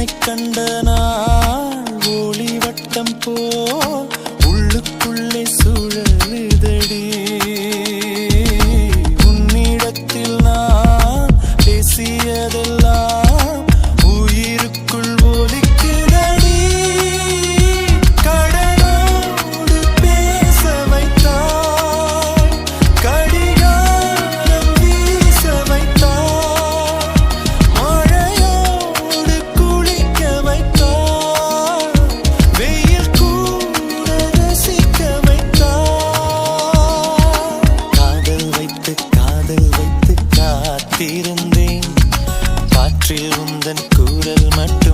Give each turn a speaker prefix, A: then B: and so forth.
A: கண்ட நாள் ஒளிவட்டம் போல் உள்ளுக்குள்ளே சுழலுதடி. உன்னிடத்தில் நான் பேசியதெல்லாம் உயிருக்குள் ஒலிக்குதடி. கடலோடு பேச வைத்தாய், கடிகாரம் வீச வைத்தாய், மழையோடு குளிக்க வைத்தாய், வெயில் கூட ரசிக்க வைத்தாய். காதல் வைத்து காத்திருந்தேன், காற்றில் உந்தன் குரல் மட்டும்